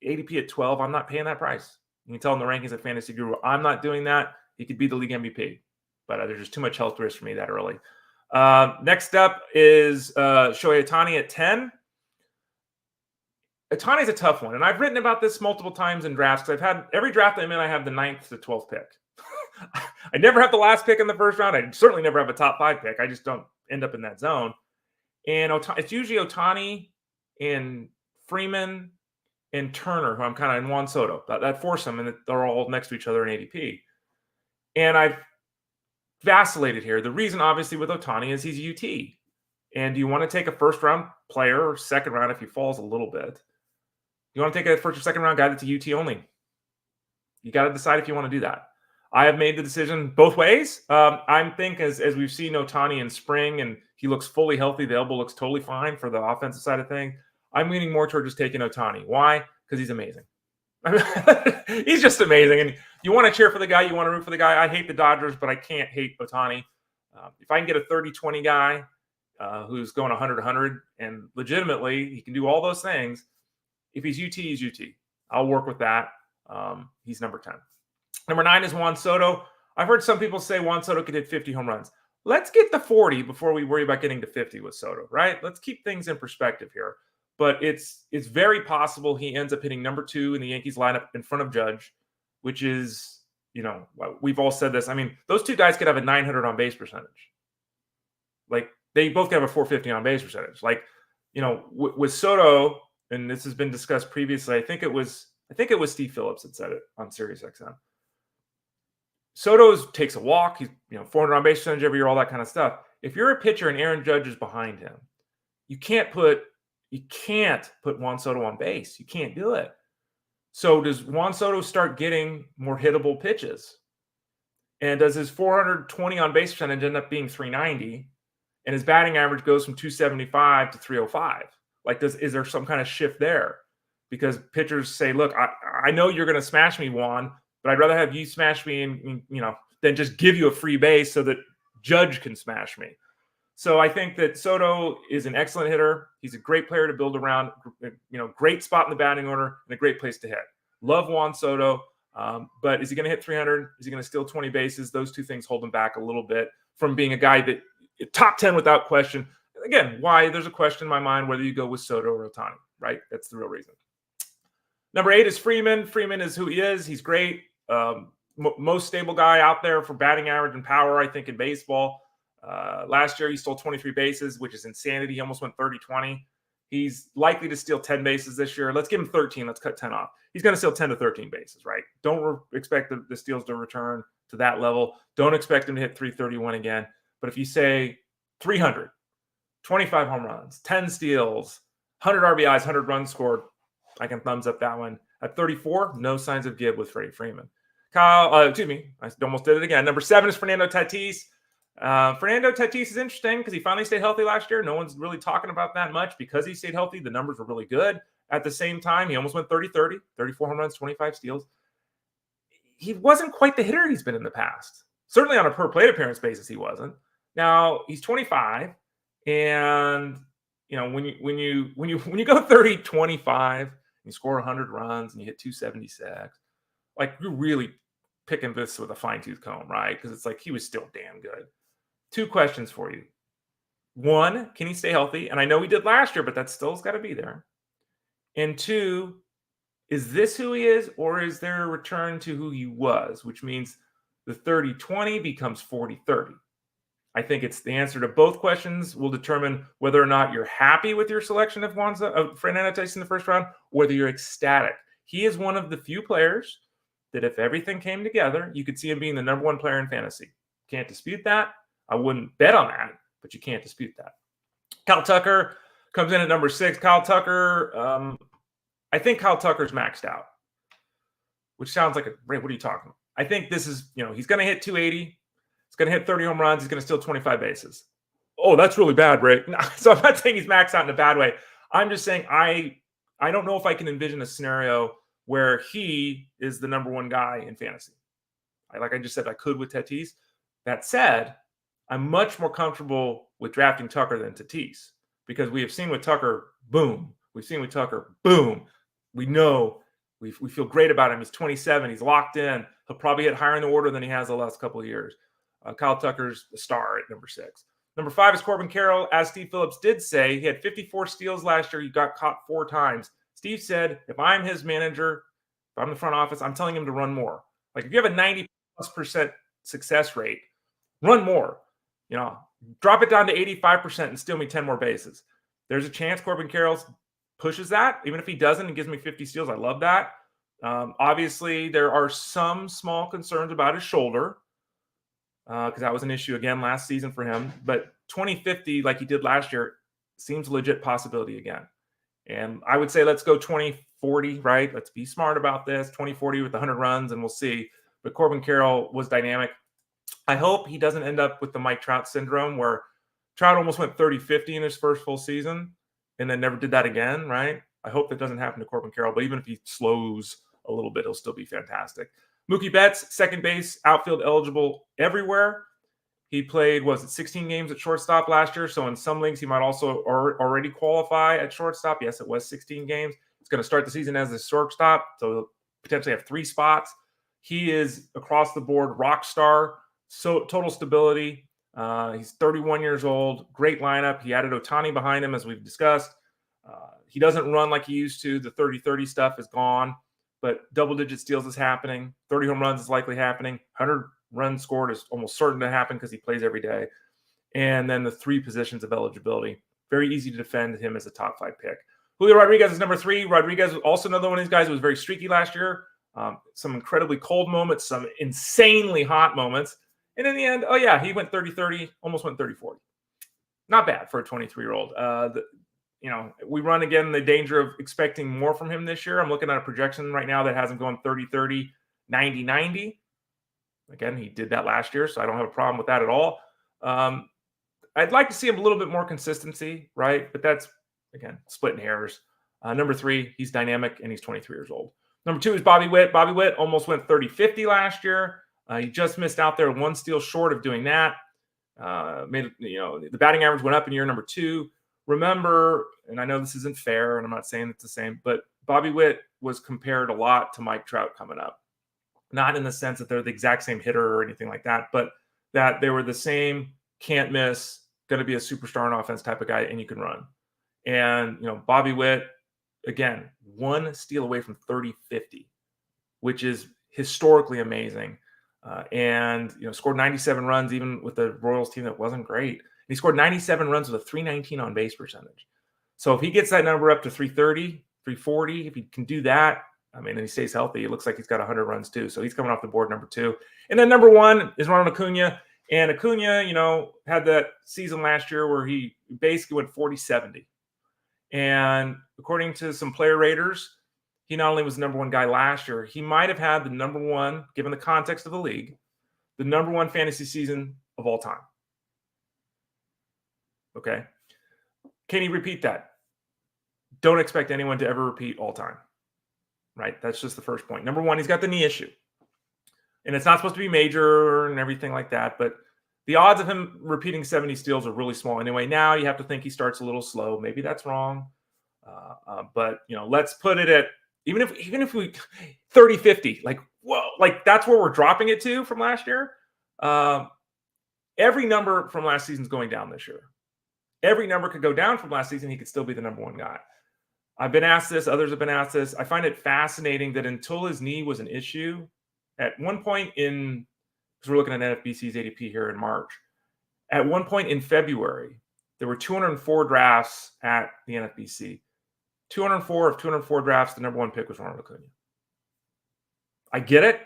ADP at 12, I'm not paying that price. You can tell in the rankings at Fantasy Guru, I'm not doing that. He could be the league MVP. But there's just too much health risk for me that early. Next up is Shohei Ohtani at 10. Ohtani's a tough one. And I've written about this multiple times in drafts because I've had every draft I'm in, I have the 9th to 12th pick. I never have the last pick in the first round. I certainly never have a top 5 pick. I just don't end up in that zone. And it's usually Ohtani and Freeman and Turner, who I'm kind of in Juan Soto. That foursome, and they're all next to each other in ADP. And I've vacillated here. The reason, obviously, with Ohtani is he's UT. And do you want to take a first-round player or second round if he falls a little bit? You want to take a first or second-round guy that's a UT only? You got to decide if you want to do that. I have made the decision both ways. I think as we've seen Ohtani in spring and he looks fully healthy, the elbow looks totally fine for the offensive side of things. I'm leaning more toward just taking Ohtani. Why? Because he's amazing. He's just amazing. And you want to cheer for the guy. You want to root for the guy. I hate the Dodgers, but I can't hate Ohtani. If I can get a 30-20 guy who's going 100-100 and legitimately he can do all those things, if he's UT, he's UT. I'll work with that. He's number 10. Number 9 is Juan Soto. I've heard some people say Juan Soto could hit 50 home runs. Let's get to 40 before we worry about getting to 50 with Soto, right? Let's keep things in perspective here. But it's very possible he ends up hitting number 2 in the Yankees lineup in front of Judge, which is, we've all said this. I mean, those two guys could have a 900 on base percentage. Like, they both could have a 450 on base percentage. Like, with Soto, and this has been discussed previously, I think it was Steve Phillips that said it on SiriusXM. Soto takes a walk. He's 400 on base percentage every year, all that kind of stuff. If you're a pitcher and Aaron Judge is behind him, you can't put Juan Soto on base. You can't do it. So does Juan Soto start getting more hittable pitches? And does his 420 on base percentage end up being 390? And his batting average goes from 275 to 305? Like, is there some kind of shift there? Because pitchers say, look, I know you're going to smash me, Juan, but I'd rather have you smash me than just give you a free base so that Judge can smash me. So I think that Soto is an excellent hitter. He's a great player to build around, great spot in the batting order and a great place to hit. Love Juan Soto, but is he going to hit 300? Is he going to steal 20 bases? Those two things hold him back a little bit from being a guy that top 10 without question. Again, why? There's a question in my mind whether you go with Soto or Ohtani, right? That's the real reason. Number 8 is Freeman. Freeman is who he is. He's great. Most stable guy out there for batting average and power, I think, in baseball. Last year, he stole 23 bases, which is insanity. He almost went 30-20. He's likely to steal 10 bases this year. Let's give him 13. Let's cut 10 off. He's going to steal 10 to 13 bases, right? Don't expect the steals to return to that level. Don't expect him to hit 331 again. But if you say 300, 25 home runs, 10 steals, 100 RBIs, 100 runs scored, I can thumbs up that one. At 34, no signs of give with Freddie Freeman. I almost did it again. Number 7 is Fernando Tatis. Fernando Tatis is interesting because he finally stayed healthy last year. No one's really talking about that much because he stayed healthy. The numbers were really good. At the same time, he almost went 30-30, 34 home runs, 25 steals. He wasn't quite the hitter he's been in the past. Certainly on a per plate appearance basis, he wasn't. Now he's 25, and when you go 30-25, you score 100 runs and you hit 276, like, you're really picking this with a fine-tooth comb, right? Because it's like he was still damn good. 2 questions for you. 1, can he stay healthy? And I know he did last year, but that still's got to be there. And 2, is this who he is, or is there a return to who he was, which means the 30-20 becomes 40-30? I think it's the answer to both questions will determine whether or not you're happy with your selection of Fernando Tatis in the first round, whether you're ecstatic. He is one of the few players that if everything came together, you could see him being the number 1 player in fantasy. Can't dispute that. I wouldn't bet on that, but you can't dispute that. Kyle Tucker comes in at number 6. Kyle Tucker, I think Kyle Tucker's maxed out, which sounds like what are you talking about? I think this is, he's going to hit 280. He's going to hit 30 home runs. He's going to steal 25 bases. Oh, that's really bad, Ray. No, so I'm not saying he's maxed out in a bad way. I'm just saying I don't know if I can envision a scenario where he is the number 1 guy in fantasy. Like I just said, I could with Tatis. That said, I'm much more comfortable with drafting Tucker than Tatis because we have seen with Tucker, boom. We've seen with Tucker, boom. We know we feel great about him. He's 27. He's locked in. He'll probably hit higher in the order than he has the last couple of years. Kyle Tucker's the star at number 6. Number 5 is Corbin Carroll. As Steve Phillips did say, he had 54 steals last year. He got caught 4 times. Steve said, if I'm his manager, if I'm the front office, I'm telling him to run more. Like, if you have a 90+% success rate, run more. Drop it down to 85% and steal me 10 more bases. There's a chance Corbin Carroll pushes that. Even if he doesn't and gives me 50 steals, I love that. Obviously, there are some small concerns about his shoulder because that was an issue again last season for him. But 2050, like he did last year, seems a legit possibility again. And I would say let's go 2040, right? Let's be smart about this. 2040 with 100 runs, and we'll see. But Corbin Carroll was dynamic. I hope he doesn't end up with the Mike Trout syndrome where Trout almost went 30-50 in his first full season. and then never did that again, right? I hope that doesn't happen to Corbin Carroll, but even if he slows a little bit, he'll still be fantastic. Mookie Betts, second base, outfield eligible everywhere. He played, 16 games at shortstop last year? So in some leagues, he might also already qualify at shortstop. Yes, it was 16 games. He's going to start the season as a shortstop, so he'll potentially have 3 spots. He is across the board rock star, so total stability. He's 31 years old, great lineup. He added Ohtani behind him, as we've discussed. He doesn't run like he used to. The 30-30 stuff is gone, but double-digit steals is happening. 30 home runs is likely happening. 100 runs scored is almost certain to happen because he plays every day. And then the 3 positions of eligibility. Very easy to defend him as a top 5 pick. Julio Rodriguez is number 3. Rodriguez was also another one of these guys who was very streaky last year. Some incredibly cold moments, some insanely hot moments. And in the end, he went 30-30, almost went 30-40. Not bad for a 23-year-old. We run again the danger of expecting more from him this year. I'm looking at a projection right now that has him going 30-30, 90-90. Again, he did that last year, so I don't have a problem with that at all. I'd like to see him a little bit more consistency, right? But that's, again, splitting hairs. Number 3, he's dynamic, and he's 23 years old. Number 2 is Bobby Witt. Bobby Witt almost went 30-50 last year. He just missed out there, 1 steal short of doing that. The batting average went up in year number 2. Remember, and I know this isn't fair, and I'm not saying it's the same, but Bobby Witt was compared a lot to Mike Trout coming up. Not in the sense that they're the exact same hitter or anything like that, but that they were the same, can't miss, going to be a superstar on offense type of guy, and you can run. And, Bobby Witt, again, 1 steal away from 30-50, which is historically amazing. Scored 97 runs even with the Royals team that wasn't great. He scored 97 runs with a .319 on base percentage. So if he gets that number up to 330, 340, if he can do that, and he stays healthy, it looks like he's got 100 runs too. So he's coming off the board, number 2. And then number 1 is Ronald Acuna. And Acuna, had that season last year where he basically went 40-70. And according to some player raters, he not only was the number 1 guy last year, he might have had the number 1, given the context of the league, the number 1 fantasy season of all time. Okay. Can he repeat that? Don't expect anyone to ever repeat all time. Right? That's just the first point. Number 1, he's got the knee issue. And it's not supposed to be major and everything like that, but the odds of him repeating 70 steals are really small anyway. Now you have to think he starts a little slow. Maybe that's wrong. But let's put it at, even if we 30-50, that's where we're dropping it to from last year. Every number from last season is going down this year. Every number could go down from last season. He could still be the number 1 guy. I've been asked this. Others have been asked this. I find it fascinating that until his knee was an issue, at one point because we're looking at NFBC's ADP here in March, at one point in February, there were 204 drafts at the NFBC. 204 of 204 drafts, the number 1 pick was Ronald Acuna. I get it.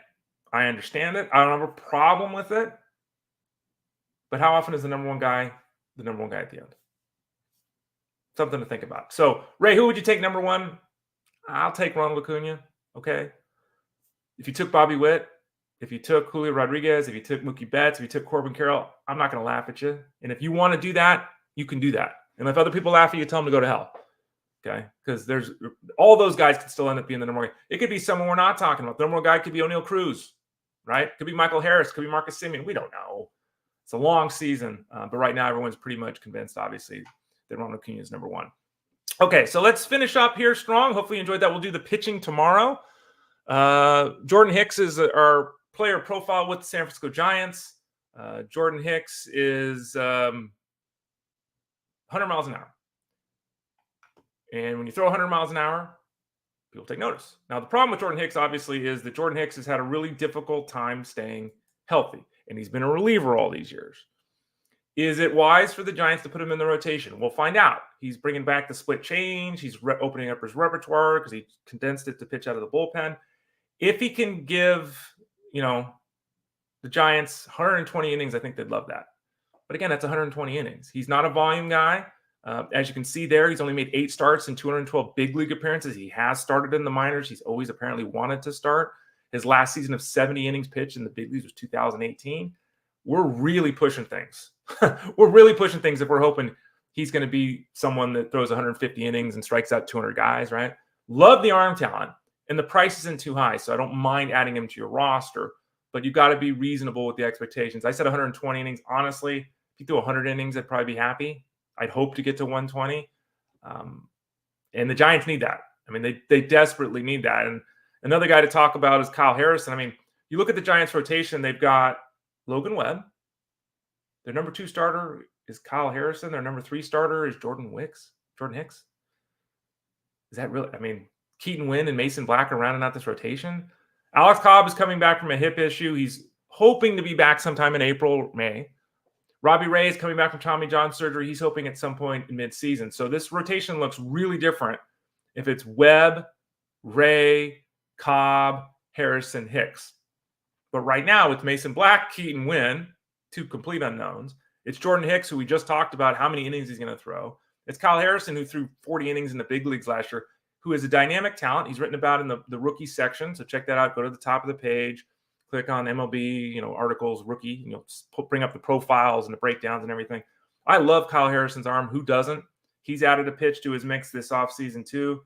I understand it. I don't have a problem with it. But how often is the number 1 guy the number 1 guy at the end? Something to think about. So, Ray, who would you take number 1? I'll take Ronald Acuna. Okay. If you took Bobby Witt, if you took Julio Rodriguez, if you took Mookie Betts, if you took Corbin Carroll, I'm not going to laugh at you. And if you want to do that, you can do that. And if other people laugh at you, tell them to go to hell. Okay. Because there's all those guys could still end up being the number 1. It could be someone we're not talking about. The number 1 guy could be O'Neal Cruz, right? Could be Michael Harris. Could be Marcus Semien. We don't know. It's a long season. But right now, everyone's pretty much convinced, obviously, that Ronald Acuna is number 1. Okay, so let's finish up here strong. Hopefully you enjoyed that. We'll do the pitching tomorrow. Jordan Hicks is our player profile with the San Francisco Giants. Jordan Hicks is 100 miles an hour. And when you throw 100 miles an hour, people take notice. Now, the problem with Jordan Hicks, obviously, is that Jordan Hicks has had a really difficult time staying healthy. And he's been a reliever all these years. Is it wise for the Giants to put him in the rotation? We'll find out. He's bringing back the split change. He's opening up his repertoire because he condensed it to pitch out of the bullpen. If he can give, the Giants 120 innings, I think they'd love that. But again, that's 120 innings. He's not a volume guy. As you can see there, he's only made 8 starts in 212 big league appearances. He has started in the minors. He's always apparently wanted to start. His last season of 70 innings pitched in the big leagues was 2018. We're really pushing things. We're really pushing things if we're hoping he's going to be someone that throws 150 innings and strikes out 200 guys, right? Love the arm talent, and the price isn't too high, so I don't mind adding him to your roster, but you've got to be reasonable with the expectations. I said 120 innings. Honestly, if you threw 100 innings, I'd probably be happy. I'd hope to get to 120. And the Giants need that. I mean, they desperately need that. And another guy to talk about is Kyle Harrison. I mean, you look at the Giants rotation, they've got Logan Webb. Their number 2 starter is Kyle Harrison. Their number 3 starter is Jordan Hicks. Is that really? I mean, Keaton Wynn and Mason Black are rounding out this rotation. Alex Cobb is coming back from a hip issue. He's hoping to be back sometime in April, May. Robbie Ray is coming back from Tommy John surgery. He's hoping at some point in midseason. So this rotation looks really different if it's Webb, Ray, Cobb, Harrison, Hicks. But right now, it's Mason Black, Keaton Wynn, 2 complete unknowns. It's Jordan Hicks, who we just talked about how many innings he's going to throw. It's Kyle Harrison, who threw 40 innings in the big leagues last year, who is a dynamic talent. He's written about in the rookie section. So check that out. Go to the top of the page. Click on MLB, articles, rookie, bring up the profiles and the breakdowns and everything. I love Kyle Harrison's arm. Who doesn't? He's added a pitch to his mix this offseason too.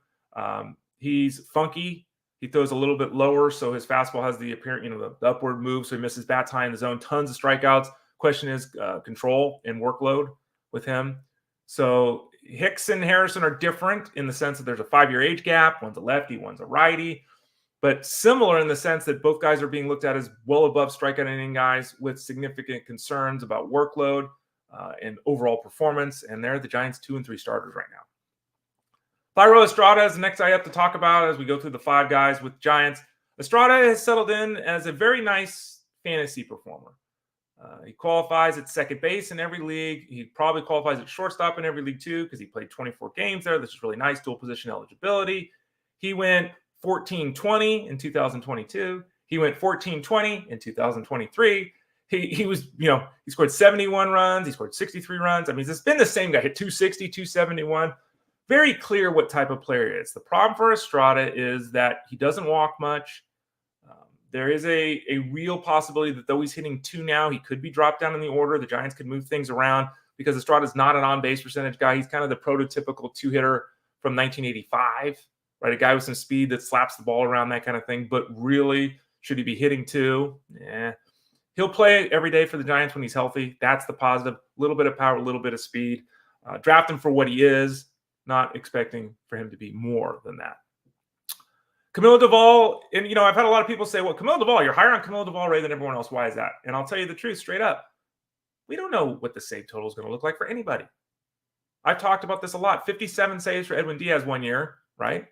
He's funky. He throws a little bit lower, so his fastball has the appearance, the upward move, so he misses bats high in the zone. Tons of strikeouts. Question is control and workload with him. So Hicks and Harrison are different in the sense that there's a 5-year age gap. One's a lefty, one's a righty. But similar in the sense that both guys are being looked at as well above strikeout inning guys with significant concerns about workload and overall performance. And they're the Giants' 2 and 3 starters right now. Thairo Estrada is the next guy up to talk about as we go through the 5 guys with Giants. Estrada has settled in as a very nice fantasy performer. He qualifies at second base in every league. He probably qualifies at shortstop in every league too because he played 24 games there. This is really nice, dual position eligibility. He went 14-20 in 2022. He went 14-20 in 2023. He was, he scored 71 runs. He scored 63 runs. I mean, it's been the same guy. Hit 260, 271. Very clear what type of player he is. The problem for Estrada is that he doesn't walk much. There is a real possibility that though he's hitting 2 now, he could be dropped down in the order. The Giants could move things around because Estrada's not an on-base percentage guy. He's kind of the prototypical 2-hitter from 1985. Right, a guy with some speed that slaps the ball around, that kind of thing. But really, should he be hitting 2? He'll play every day for the Giants when he's healthy. That's the positive. A little bit of power, a little bit of speed. Draft him for what he is, not expecting for him to be more than that. Camilo Doval, and I've had a lot of people say, well, Camilo Doval, you're higher on Camilo Doval Ray than everyone else. Why is that? And I'll tell you the truth straight up. We don't know what the save total is going to look like for anybody. I've talked about this a lot. 57 saves for Edwin Diaz 1 year, right?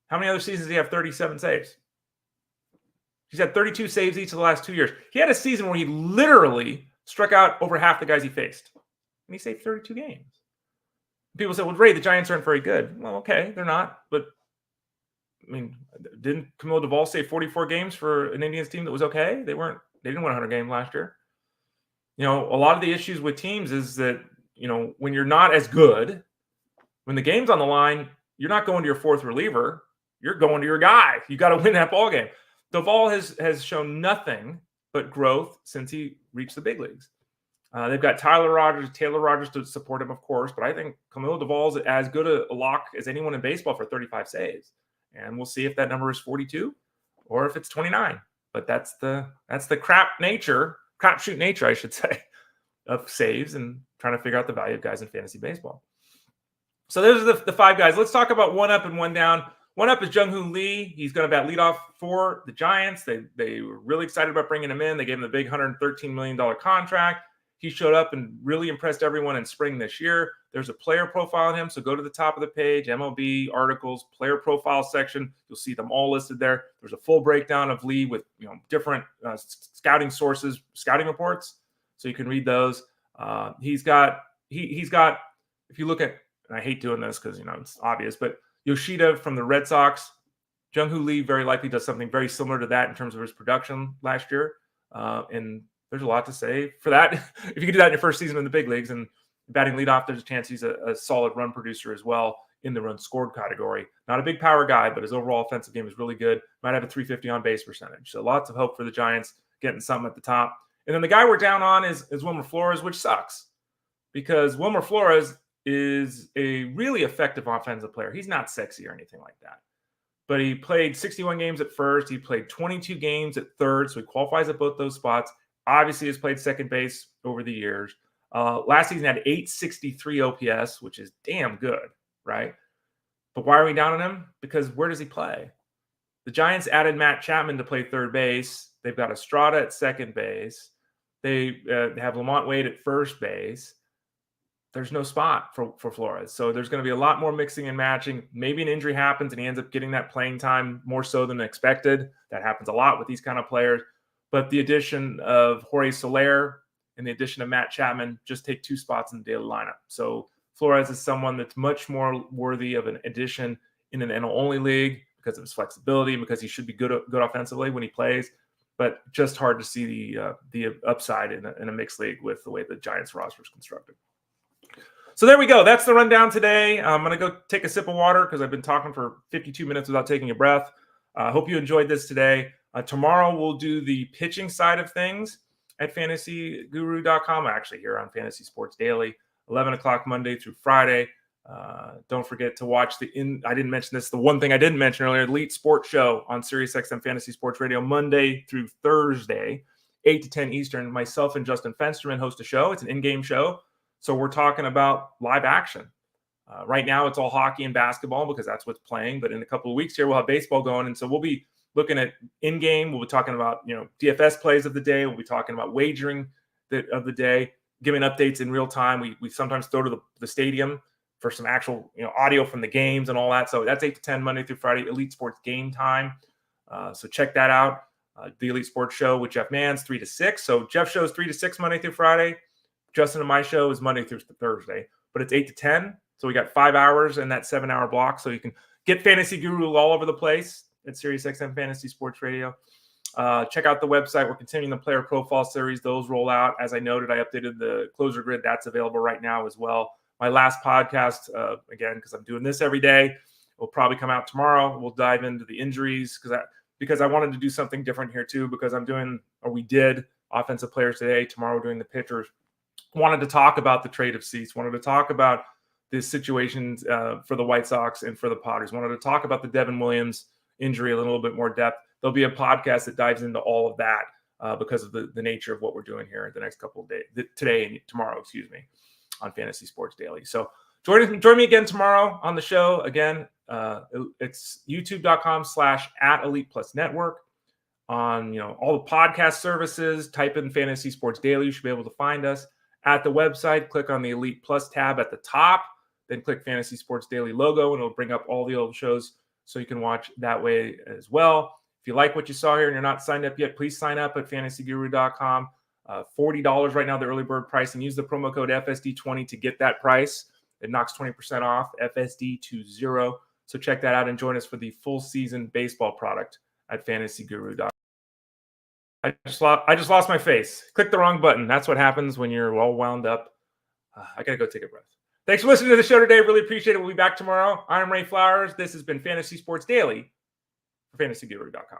How many other seasons did he have 37 saves? He's had 32 saves each of the last 2 years. He had a season where he literally struck out over half the guys he faced. And he saved 32 games. People say, well, Ray, the Giants aren't very good. Well, okay, they're not. But, I mean, didn't Camilo Doval save 44 games for an Indians team that was okay? They didn't win 100 games last year. A lot of the issues with teams is that, when you're not as good, when the game's on the line, you're not going to your 4th reliever. You're going to your guy. You got to win that ball game. Doval has shown nothing but growth since he reached the big leagues. They've got Taylor Rogers to support him, of course, but I think Camilo Doval's as good a lock as anyone in baseball for 35 saves. And we'll see if that number is 42 or if it's 29. But that's the crapshoot nature, I should say, of saves and trying to figure out the value of guys in fantasy baseball. So those are the 5 guys. Let's talk about one up and one down. One up is Jung Lee. He's going to bat leadoff for the Giants. They were really excited about bringing him in. They gave him the big $113 million contract. He showed up and really impressed everyone in spring this year. There's a player profile on him, so go to the top of the page, MLB articles, player profile section. You'll see them all listed there. There's a full breakdown of Lee with different scouting sources, scouting reports, so you can read those. He's got. If you look at, and I hate doing this because it's obvious, but Yoshida from the Red Sox, Jung Lee very likely does something very similar to that in terms of his production last year. And there's a lot to say for that. If you can do that in your first season in the big leagues and batting leadoff, there's a chance he's a solid run producer as well in the run scored category. Not a big power guy, but his overall offensive game is really good. Might have a 350 on base percentage. So lots of hope for the Giants getting something at the top. And then the guy we're down on is Wilmer Flores, which sucks. because Wilmer Flores is a really effective offensive player. He's not sexy or anything like that. But he played 61 games at first. He played 22 games at third, so he qualifies at both those spots. Obviously, has played second base over the years. Last season had 863 OPS, which is damn good, right? But why are we down on him? Because where does he play? The Giants added Matt Chapman to play third base. They've got Estrada at second base. They have LaMonte Wade at first base. There's no spot for Flores. So there's going to be a lot more mixing and matching. Maybe an injury happens and he ends up getting that playing time more so than expected. That happens a lot with these kind of players. But the addition of Jorge Soler and the addition of Matt Chapman just take 2 spots in the daily lineup. So Flores is someone that's much more worthy of an addition in an NL-only league because of his flexibility and because he should be good offensively when he plays. But just hard to see the upside in a mixed league with the way the Giants roster is constructed. So there we go. That's the rundown today. I'm going to go take a sip of water because I've been talking for 52 minutes without taking a breath. I hope you enjoyed this today. Tomorrow we'll do the pitching side of things at fantasyguru.com, actually here on Fantasy Sports Daily, 11 o'clock Monday through Friday. Don't forget to watch I didn't mention this, the one thing I didn't mention earlier, Elite Sports Show on SiriusXM Fantasy Sports Radio, Monday through Thursday, 8 to 10 Eastern. Myself and Justin Fensterman host a show. It's an in-game show. So we're talking about live action. Right now, it's all hockey and basketball because that's what's playing. But in a couple of weeks here, we'll have baseball going. And so we'll be looking at in-game. We'll be talking about, DFS plays of the day. We'll be talking about wagering of the day, giving updates in real time. We sometimes throw to the stadium for some actual, audio from the games and all that. So that's 8 to 10 Monday through Friday, Elite Sports Game Time. So check that out. The Elite Sports Show with Jeff Mans, 3 to 6. So Jeff shows 3 to 6 Monday through Friday. Justin and my show is Monday through Thursday, but it's 8 to 10. So we got 5 hours in that 7-hour block. So you can get Fantasy Guru all over the place at SiriusXM Fantasy Sports Radio. Check out the website. We're continuing the player profile series. Those roll out. As I noted, I updated the closer grid. That's available right now as well. My last podcast, again, because I'm doing this every day, will probably come out tomorrow. We'll dive into the injuries because I wanted to do something different here too, because we did offensive players today. Tomorrow we're doing the pitchers. Wanted to talk about the trade of Cease. Wanted to talk about the situations for the White Sox and for the Padres. Wanted to talk about the Devin Williams injury a little bit more depth. There'll be a podcast that dives into all of that because of the nature of what we're doing here the next couple of days, today and tomorrow, on Fantasy Sports Daily. So join me again tomorrow on the show. Again, it's youtube.com/@ElitePlusNetwork. On all the podcast services, type in Fantasy Sports Daily. You should be able to find us. At the website, click on the Elite Plus tab at the top, then click Fantasy Sports Daily logo, and it'll bring up all the old shows so you can watch that way as well. If you like what you saw here and you're not signed up yet, please sign up at fantasyguru.com. $40 right now, the early bird price, and use the promo code FSD20 to get that price. It knocks 20% off, FSD20. So check that out and join us for the full season baseball product at fantasyguru.com. I just lost my face. Click the wrong button. That's what happens when you're all wound up. I got to go take a breath. Thanks for listening to the show today. Really appreciate it. We'll be back tomorrow. I'm Ray Flowers. This has been Fantasy Sports Daily for fantasyguru.com.